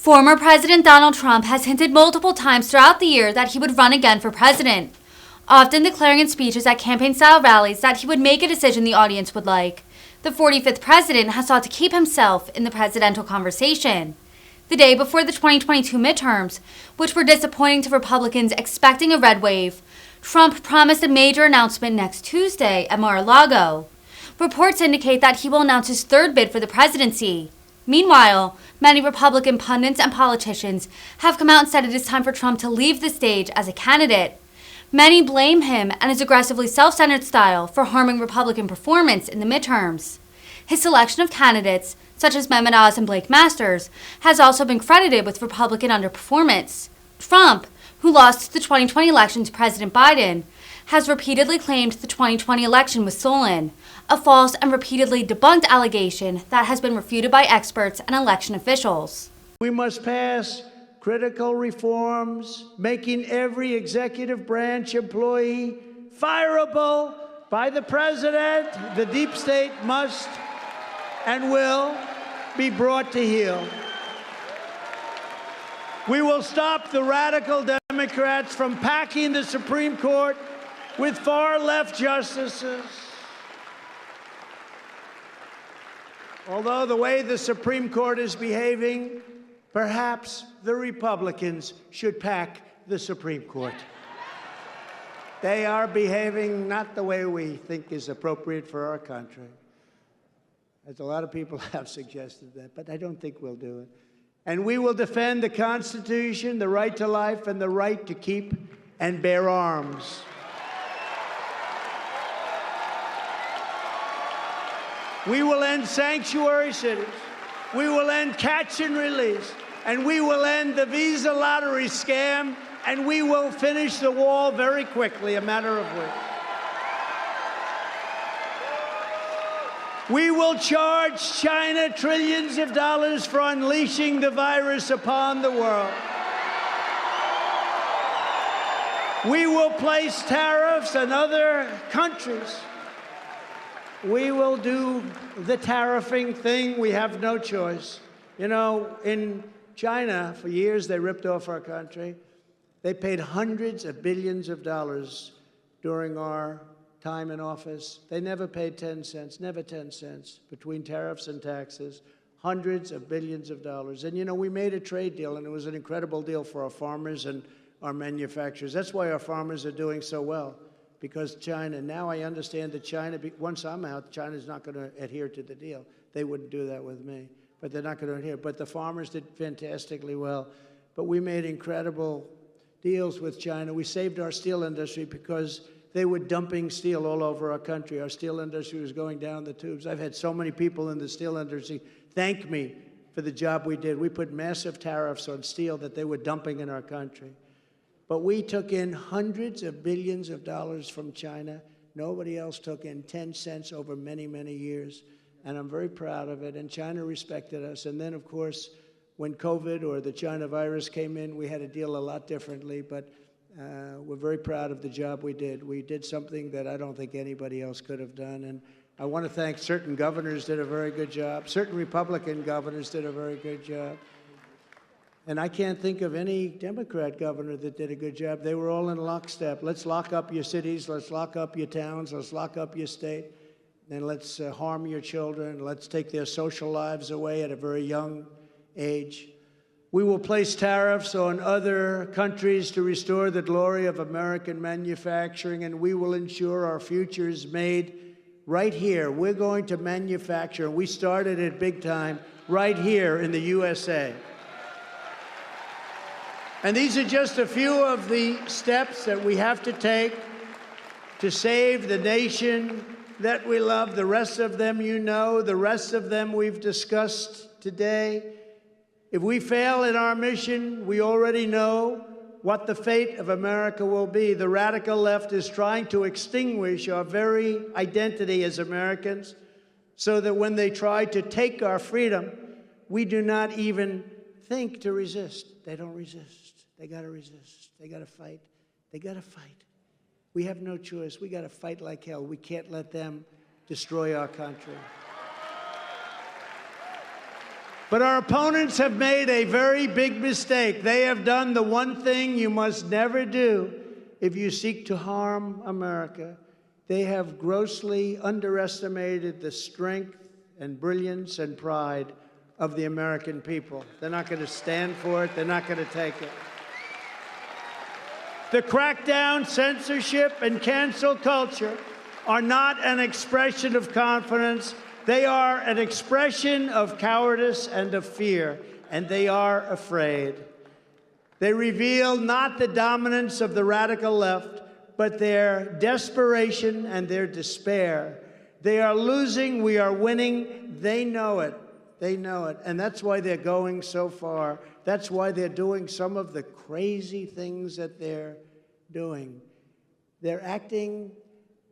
Former President Donald Trump has hinted multiple times throughout the year that he would run again for president, often declaring in speeches at campaign-style rallies that he would make a decision the audience would like. The 45th president has sought to keep himself in the presidential conversation. The day before the 2022 midterms, which were disappointing to Republicans expecting a red wave, Trump promised a major announcement next Tuesday at Mar-a-Lago. Reports indicate that he will announce his third bid for the presidency. Meanwhile, many Republican pundits and politicians have come out and said it is time for Trump to leave the stage as a candidate. Many blame him and his aggressively self-centered style for harming Republican performance in the midterms. His selection of candidates, such as Mehmet Oz and Blake Masters, has also been credited with Republican underperformance. Trump, who lost the 2020 election to President Biden, has repeatedly claimed the 2020 election was stolen, a false and repeatedly debunked allegation that has been refuted by experts and election officials. We must pass critical reforms, making every executive branch employee fireable by the president. The deep state must and will be brought to heel. We will stop the radical Democrats from packing the Supreme Court with far-left justices. Although the way the Supreme Court is behaving, perhaps the Republicans should pack the Supreme Court. They are behaving not the way we think is appropriate for our country. As a lot of people have suggested that, but I don't think we'll do it. And we will defend the Constitution, the right to life, and the right to keep and bear arms. We will end sanctuary cities. We will end catch and release. And we will end the visa lottery scam. And we will finish the wall very quickly, a matter of weeks. We will charge China trillions of dollars for unleashing the virus upon the world. We will place tariffs on other countries. We will do the tariffing thing. We have no choice. You know, in China, for years, they ripped off our country. They paid hundreds of billions of dollars during our time in office. They never paid 10 cents, never 10 cents, between tariffs and taxes, hundreds of billions of dollars. And, you know, we made a trade deal, and it was an incredible deal for our farmers and our manufacturers. That's why our farmers are doing so well. Because China, now I understand that China, once I'm out, China's not going to adhere to the deal. They wouldn't do that with me, but they're not going to adhere. But the farmers did fantastically well. But we made incredible deals with China. We saved our steel industry because they were dumping steel all over our country. Our steel industry was going down the tubes. I've had so many people in the steel industry thank me for the job we did. We put massive tariffs on steel that they were dumping in our country. But we took in hundreds of billions of dollars from China. Nobody else took in 10 cents over many, many years. And I'm very proud of it. And China respected us. And then, of course, when COVID or the China virus came in, we had to deal a lot differently. But we're very proud of the job we did. We did something that I don't think anybody else could have done. And I want to thank certain governors did a very good job. Certain Republican governors did a very good job. And I can't think of any Democrat governor that did a good job. They were all in lockstep. Let's lock up your cities. Let's lock up your towns. Let's lock up your state. And let's harm your children. Let's take their social lives away at a very young age. We will place tariffs on other countries to restore the glory of American manufacturing, and we will ensure our future is made right here. We're going to manufacture, and we started it big time, right here in the USA. And these are just a few of the steps that we have to take to save the nation that we love. The rest of them you know. The rest of them we've discussed today. If we fail in our mission, we already know what the fate of America will be. The radical left is trying to extinguish our very identity as Americans so that when they try to take our freedom, we do not even think to resist. They don't resist. They got to resist. They got to fight. They got to fight. We have no choice. We got to fight like hell. We can't let them destroy our country. But our opponents have made a very big mistake. They have done the one thing you must never do if you seek to harm America. They have grossly underestimated the strength and brilliance and pride of the American people. They're not going to stand for it. They're not going to take it. The crackdown, censorship, and cancel culture are not an expression of confidence. They are an expression of cowardice and of fear, and they are afraid. They reveal not the dominance of the radical left, but their desperation and their despair. They are losing, we are winning. They know it. They know it. And that's why they're going so far. That's why they're doing some of the crazy things that they're doing. They're acting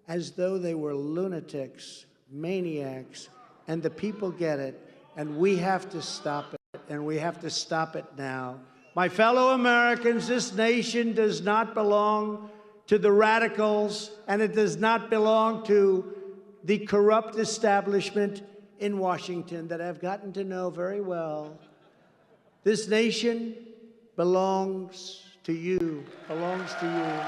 as though they were lunatics, maniacs, and the people get it, and we have to stop it, and we have to stop it now. My fellow Americans, this nation does not belong to the radicals, and it does not belong to the corrupt establishment in Washington that I've gotten to know very well. This nation belongs to you, belongs to you.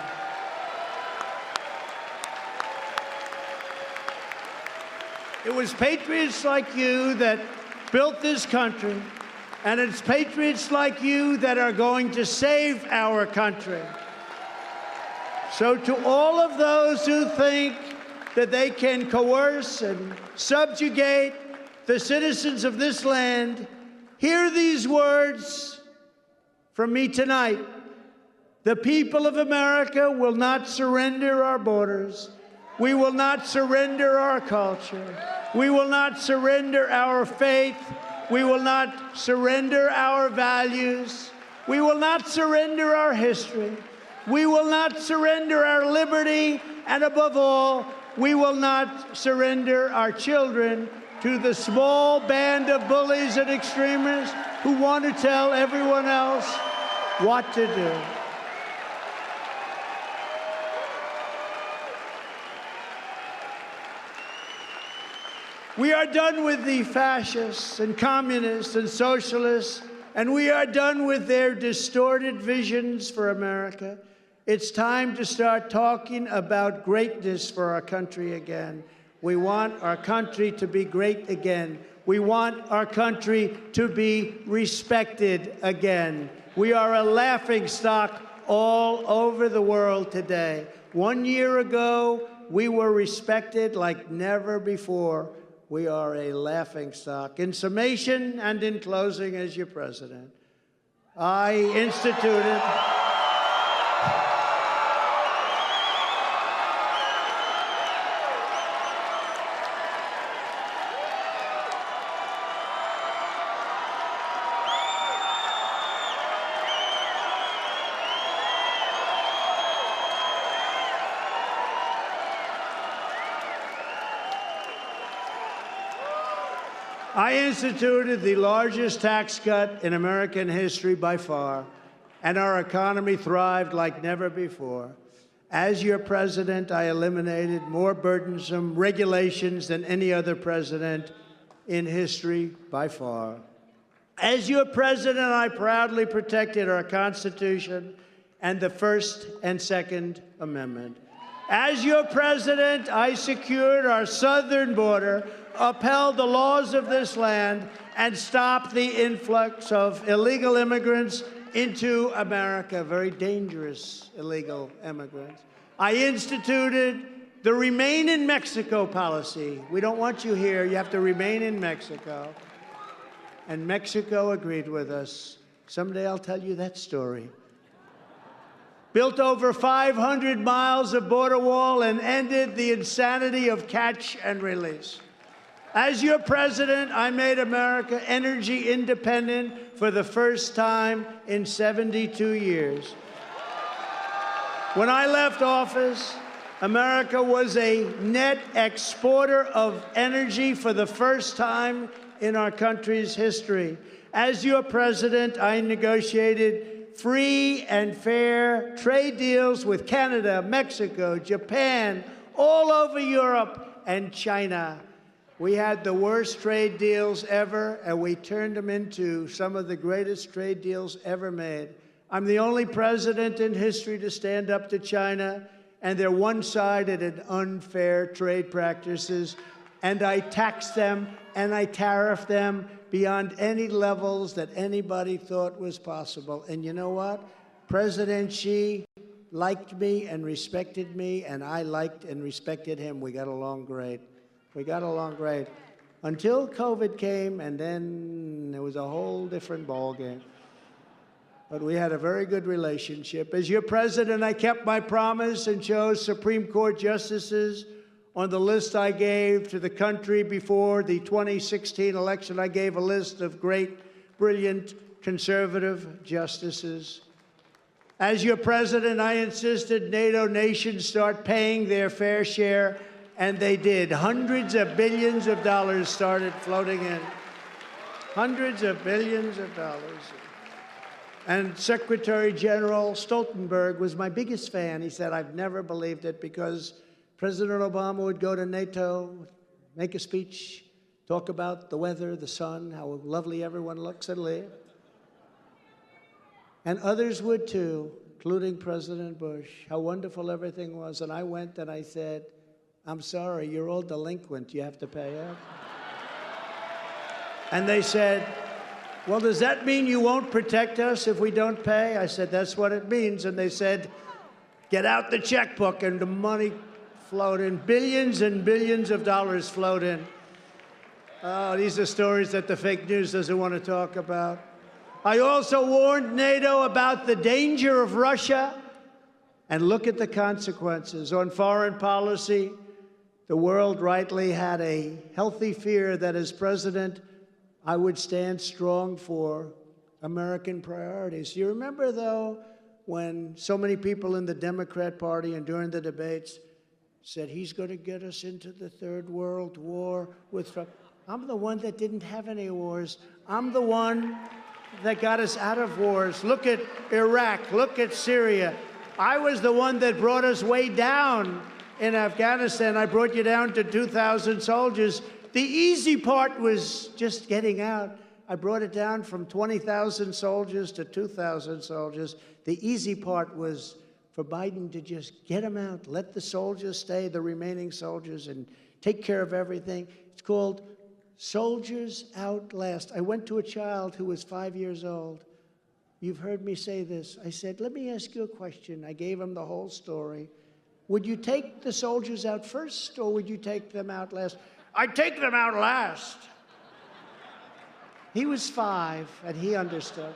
It was patriots like you that built this country, and it's patriots like you that are going to save our country. So to all of those who think that they can coerce and subjugate the citizens of this land, hear these words from me tonight. The people of America will not surrender our borders. We will not surrender our culture. We will not surrender our faith. We will not surrender our values. We will not surrender our history. We will not surrender our liberty. And above all, we will not surrender our children to the small band of bullies and extremists who want to tell everyone else what to do. We are done with the fascists and communists and socialists, and we are done with their distorted visions for America. It's time to start talking about greatness for our country again. We want our country to be great again. We want our country to be respected again. We are a laughingstock all over the world today. 1 year ago, we were respected like never before. We are a laughingstock. In summation and in closing, as your president, I instituted the largest tax cut in American history by far, and our economy thrived like never before. As your president, I eliminated more burdensome regulations than any other president in history by far. As your president, I proudly protected our Constitution and the First and Second Amendment. As your president, I secured our southern border, upheld the laws of this land, and stopped the influx of illegal immigrants into America, very dangerous illegal immigrants. I instituted the Remain in Mexico policy. We don't want you here. You have to remain in Mexico. And Mexico agreed with us. Someday I'll tell you that story. Built over 500 miles of border wall and ended the insanity of catch and release. As your president, I made America energy independent for the first time in 72 years. When I left office, America was a net exporter of energy for the first time in our country's history. As your president, I negotiated free and fair trade deals with Canada, Mexico, Japan, all over Europe, and China. We had the worst trade deals ever, and we turned them into some of the greatest trade deals ever made. I'm the only president in history to stand up to China and their one-sided and unfair trade practices, and I taxed them and I tariffed them beyond any levels that anybody thought was possible. And you know what? President Xi liked me and respected me, and I liked and respected him. We got along great. We got along great. Until COVID came, and then it was a whole different ballgame. But we had a very good relationship. As your president, I kept my promise and chose Supreme Court justices on the list I gave to the country before the 2016 election. I gave a list of great, brilliant, conservative justices. As your president, I insisted NATO nations start paying their fair share, and they did. Hundreds of billions of dollars started floating in. Hundreds of billions of dollars. And Secretary General Stoltenberg was my biggest fan. He said, I've never believed it, because President Obama would go to NATO, make a speech, talk about the weather, the sun, how lovely everyone looks, and leave. And others would too, including President Bush, how wonderful everything was. And I went and I said, I'm sorry, you're all delinquent. You have to pay up. And they said, well, does that mean you won't protect us if we don't pay? I said, that's what it means. And they said, get out the checkbook. And the money flowed in. Billions and billions of dollars flowed in. Oh, these are stories that the fake news doesn't want to talk about. I also warned NATO about the danger of Russia. And look at the consequences. On foreign policy, the world rightly had a healthy fear that as president, I would stand strong for American priorities. You remember, though, when so many people in the Democrat Party and during the debates said, he's going to get us into the Third World War with Trump. I'm the one that didn't have any wars. I'm the one that got us out of wars. Look at Iraq. Look at Syria. I was the one that brought us way down in Afghanistan. I brought you down to 2,000 soldiers. The easy part was just getting out. I brought it down from 20,000 soldiers to 2,000 soldiers. The easy part was for Biden to just get them out, let the soldiers stay, the remaining soldiers, and take care of everything. It's called Soldiers Out Last. I went to a child who was 5 years old. You've heard me say this. I said, let me ask you a question. I gave him the whole story. Would you take the soldiers out first, or would you take them out last? I'd take them out last. He was 5, and he understood.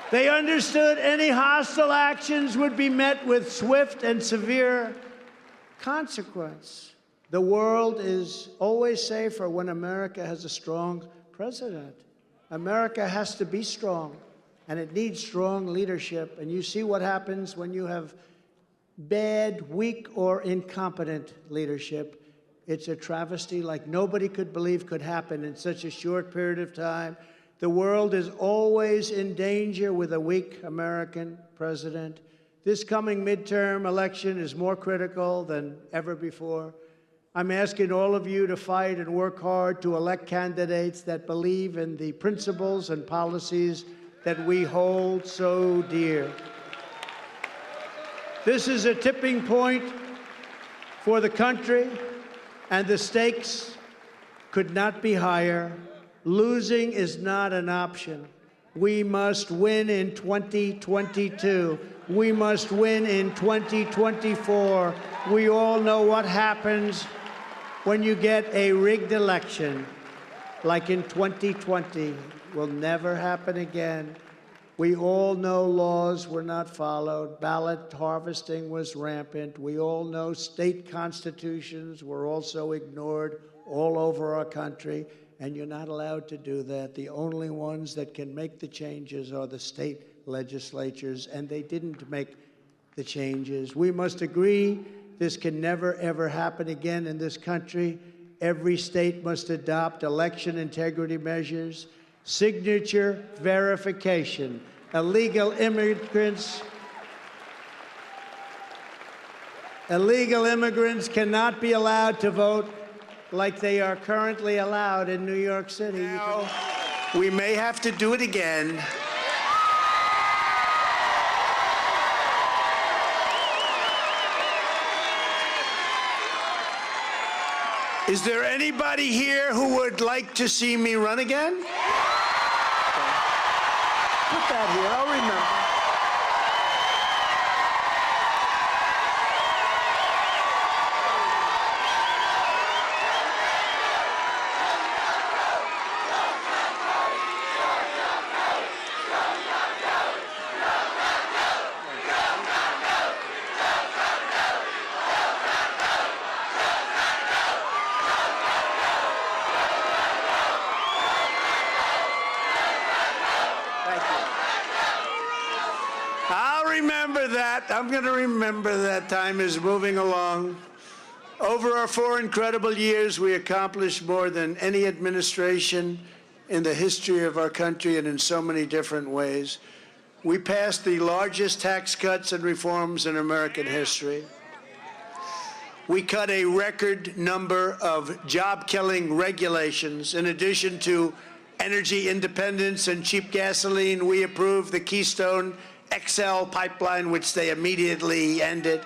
They understood any hostile actions would be met with swift and severe consequence. The world is always safer when America has a strong president. America has to be strong, and it needs strong leadership. And you see what happens when you have bad, weak, or incompetent leadership. It's a travesty like nobody could believe could happen in such a short period of time. The world is always in danger with a weak American president. This coming midterm election is more critical than ever before. I'm asking all of you to fight and work hard to elect candidates that believe in the principles and policies that we hold so dear. This is a tipping point for the country, and the stakes could not be higher. Losing is not an option. We must win in 2022. We must win in 2024. We all know what happens when you get a rigged election, like in 2020. Will never happen again. We all know laws were not followed. Ballot harvesting was rampant. We all know state constitutions were also ignored all over our country, and you're not allowed to do that. The only ones that can make the changes are the state legislatures, and they didn't make the changes. We must agree this can never, ever happen again in this country. Every state must adopt election integrity measures, signature verification, illegal immigrants, Illegal immigrants cannot be allowed to vote like they are currently allowed in New York City. Now, we may have to do it again. Is there anybody here who would like to see me run again? Put that here, I'll remember. I'm going to remember that. Time is moving along. Over our 4 incredible years, we accomplished more than any administration in the history of our country, and in so many different ways. We passed the largest tax cuts and reforms in American history. We cut a record number of job-killing regulations. In addition to energy independence and cheap gasoline, we approved the Keystone XL pipeline, which they immediately ended.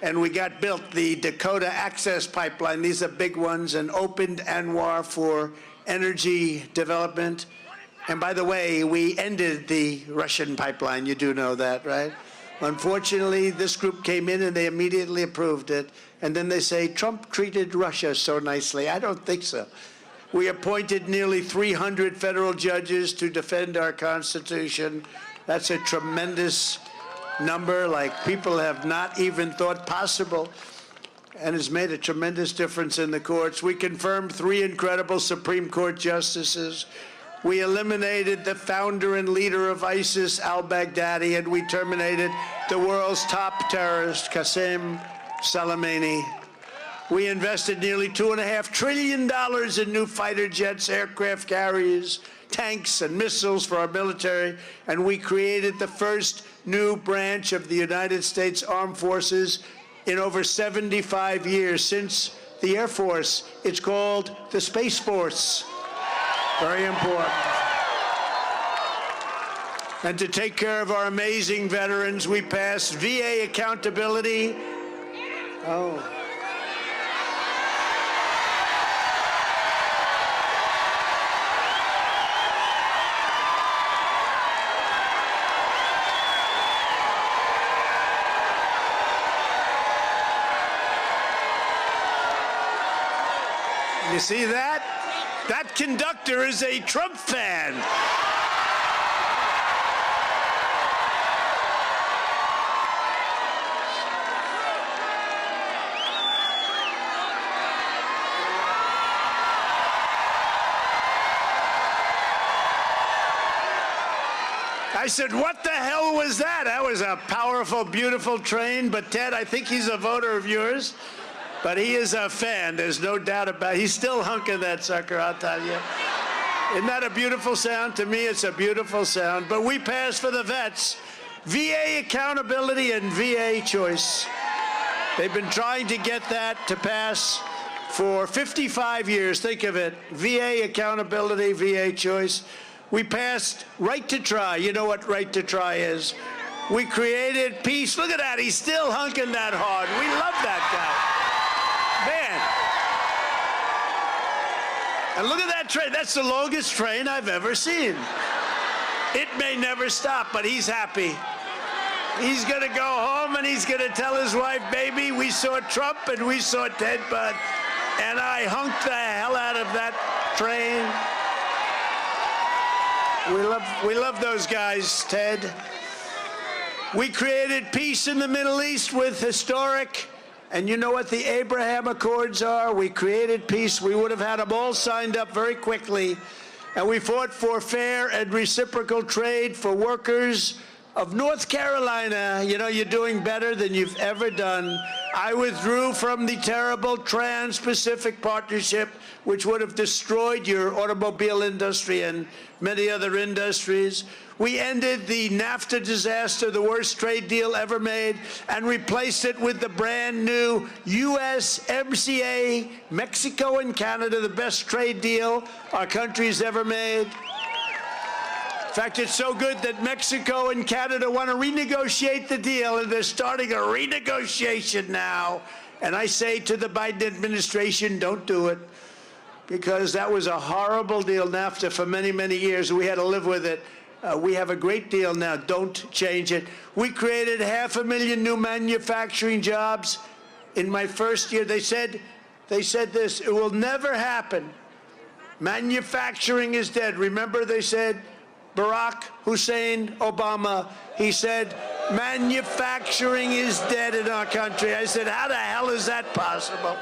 And we got built the Dakota Access Pipeline. These are big ones, and opened ANWR for energy development. And by the way, we ended the Russian pipeline. You do know that, right? Unfortunately, this group came in and they immediately approved it. And then they say, Trump treated Russia so nicely. I don't think so. We appointed nearly 300 federal judges to defend our Constitution. That's a tremendous number, like people have not even thought possible, and has made a tremendous difference in the courts. We confirmed 3 incredible Supreme Court justices. We eliminated the founder and leader of ISIS, al-Baghdadi, and we terminated the world's top terrorist, Qasem Soleimani. We invested nearly $2.5 trillion in new fighter jets, aircraft carriers, tanks, and missiles for our military, and we created the first new branch of the United States Armed Forces in over 75 years since the Air Force. It's called the Space Force. Very important. And to take care of our amazing veterans, we passed VA accountability. Oh. You see that? That conductor is a Trump fan. I said, what the hell was that? That was a powerful, beautiful train. But Ted, I think he's a voter of yours. But he is a fan, there's no doubt about it. He's still hunking that sucker, I'll tell you. Isn't that a beautiful sound? To me, it's a beautiful sound. But we passed for the vets VA accountability and VA choice. They've been trying to get that to pass for 55 years. Think of it. VA accountability, VA choice. We passed right to try. You know what right to try is. We created peace. Look at that. He's still hunking that hard. We love that guy. Man. And look at that train. That's the longest train I've ever seen. It may never stop, but he's happy. He's going to go home and he's going to tell his wife, baby, we saw Trump and we saw Ted Budd, and I hunked the hell out of that train. We love those guys, Ted. We created peace in the Middle East with historic. And you know what the Abraham Accords are? We created peace. We would have had them all signed up very quickly. And we fought for fair and reciprocal trade for workers, of North Carolina, you know, you're doing better than you've ever done. I withdrew from the terrible Trans-Pacific Partnership, which would have destroyed your automobile industry and many other industries. We ended the NAFTA disaster, the worst trade deal ever made, and replaced it with the brand new USMCA, Mexico and Canada, the best trade deal our country's ever made. In fact, it's so good that Mexico and Canada want to renegotiate the deal, and they're starting a renegotiation now. And I say to the Biden administration, don't do it, because that was a horrible deal, NAFTA, for many, many years. We had to live with it. We have a great deal now. Don't change it. We created 500,000 new manufacturing jobs in my first year. They said this, it will never happen. Manufacturing is dead. Remember, they said, Barack Hussein Obama, he said, manufacturing is dead in our country. I said, how the hell is that possible?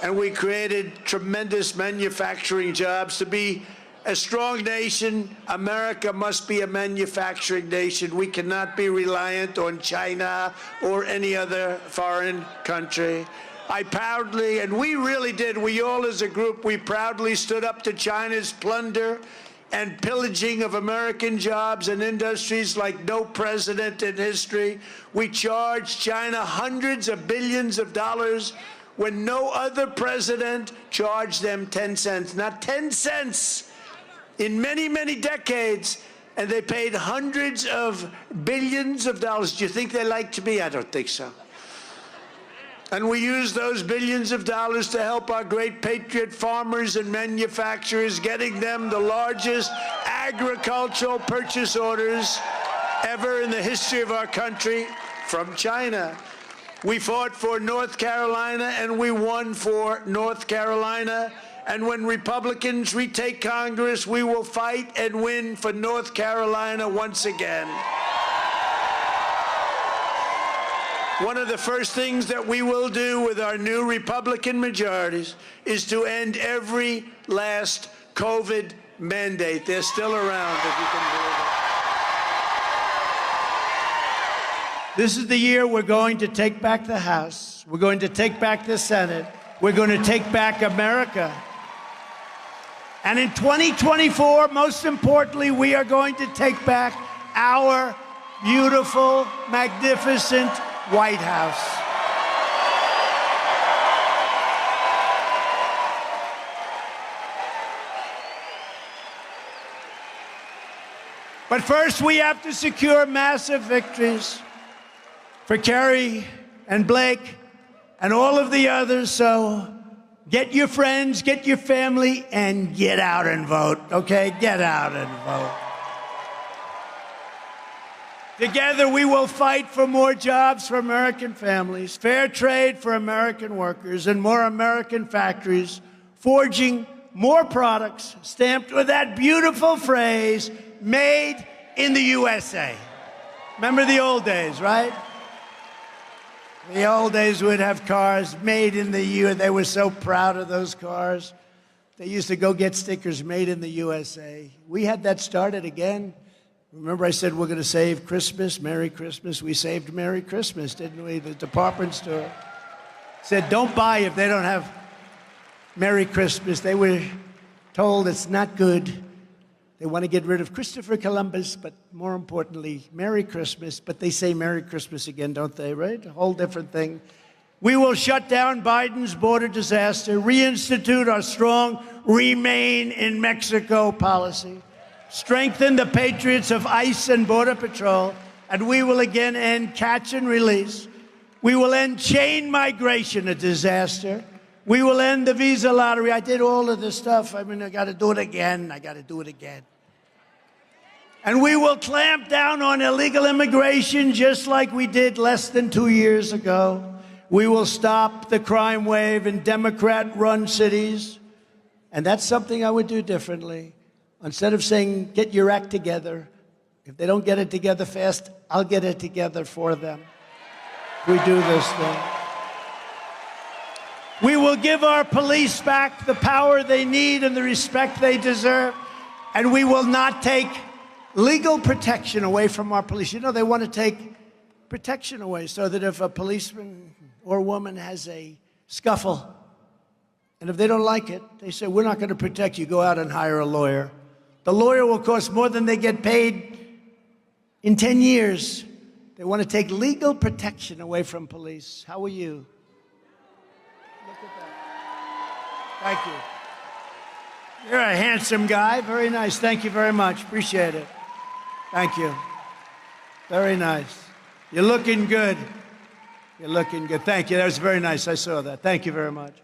And we created tremendous manufacturing jobs. To be a strong nation, America must be a manufacturing nation. We cannot be reliant on China or any other foreign country. I proudly, and we really did, we all as a group, we proudly stood up to China's plunder and pillaging of American jobs and industries like no president in history. We charged China hundreds of billions of dollars when no other president charged them 10 cents. Not 10 cents in many, many decades, and they paid hundreds of billions of dollars. Do you think they liked me? I don't think so. And we use those billions of dollars to help our great patriot farmers and manufacturers, getting them the largest agricultural purchase orders ever in the history of our country from China. We fought for North Carolina, and we won for North Carolina. And when Republicans retake Congress, we will fight and win for North Carolina once again. One of the first things that we will do with our new Republican majorities is to end every last COVID mandate. They're still around, if you can believe it. This is the year we're going to take back the House. We're going to take back the Senate. We're going to take back America. And in 2024, most importantly, we are going to take back our beautiful, magnificent White House. But first, we have to secure massive victories for Kerry and Blake and all of the others. So get your friends, get your family, and get out and vote, okay? Get out and vote. Together, we will fight for more jobs for American families, fair trade for American workers, and more American factories, forging more products stamped with that beautiful phrase, made in the USA. Remember the old days, right? The old days would have cars made in the USA. They were so proud of those cars. They used to go get stickers made in the USA. We had that started again. Remember I said we're going to save Christmas, Merry Christmas? We saved Merry Christmas, didn't we? The department store said don't buy if they don't have Merry Christmas. They were told it's not good. They want to get rid of Christopher Columbus, but more importantly, Merry Christmas. But they say Merry Christmas again, don't they, right? A whole different thing. We will shut down Biden's border disaster, reinstitute our strong Remain in Mexico policy, strengthen the patriots of ICE and Border Patrol, and we will again end catch and release. We will end chain migration, a disaster. We will end the visa lottery. I did all of this stuff. I mean, I got to do it again. I got to do it again. And we will clamp down on illegal immigration just like we did less than 2 years ago. We will stop the crime wave in Democrat-run cities. And that's something I would do differently. Instead of saying, get your act together, if they don't get it together fast, I'll get it together for them. We do this thing. We will give our police back the power they need and the respect they deserve. And we will not take legal protection away from our police. You know, they want to take protection away so that if a policeman or woman has a scuffle, and if they don't like it, they say, we're not going to protect you. Go out and hire a lawyer. The lawyer will cost more than they get paid in 10 years. They want to take legal protection away from police. How are you? Look at that. Thank you. You're a handsome guy. Very nice. Thank you very much. Appreciate it. Thank you. Very nice. You're looking good. You're looking good. Thank you. That was very nice. I saw that. Thank you very much.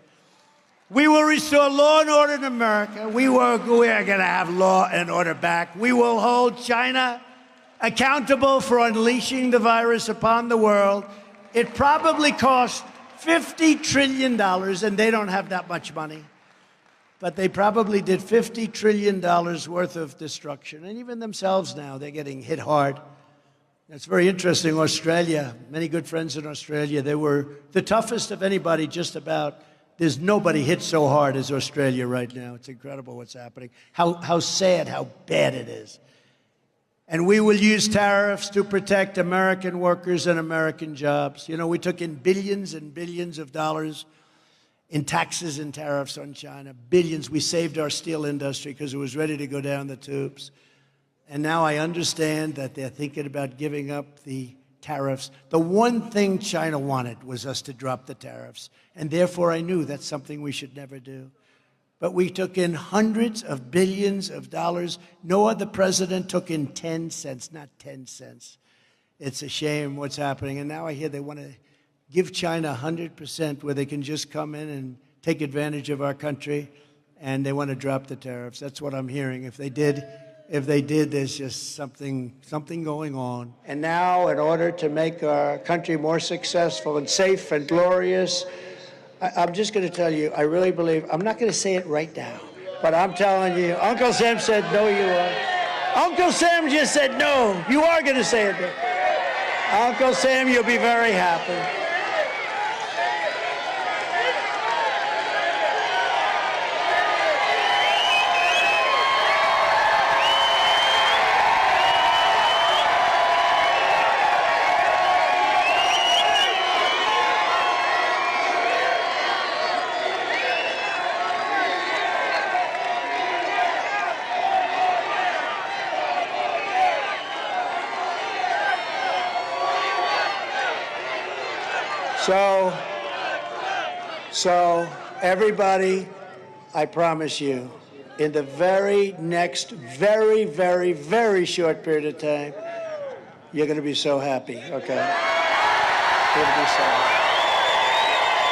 We will restore law and order in America. We are going to have law and order back. We will hold China accountable for unleashing the virus upon the world. It probably cost $50 trillion, and they don't have that much money. But they probably did $50 trillion worth of destruction. And even themselves now, they're getting hit hard. It's very interesting. Australia, many good friends in Australia, they were the toughest of anybody, just about. There's nobody hit so hard as Australia right now. It's incredible what's happening. How sad, how bad it is. And we will use tariffs to protect American workers and American jobs. You know, we took in billions and billions of dollars in taxes and tariffs on China. Billions. We saved our steel industry because it was ready to go down the tubes. And now I understand that they're thinking about giving up the tariffs. The one thing China wanted was us to drop the tariffs. And therefore, I knew that's something we should never do. But we took in hundreds of billions of dollars. No other president took in 10 cents, not 10 cents. It's a shame what's happening. And now I hear they want to give China 100% where they can just come in and take advantage of our country, and they want to drop the tariffs. That's what I'm hearing. If they did, there's just something going on. And now, in order to make our country more successful and safe and glorious, I'm just going to tell you, I really believe, I'm not going to say it right now, but I'm telling you, Uncle Sam said, no, you are. Uncle Sam just said, no, you are going to say it. Uncle Sam, you'll be very happy. So everybody, I promise you, in the very next very, very, very short period of time, you're going to be so happy, okay? You're going to be so happy.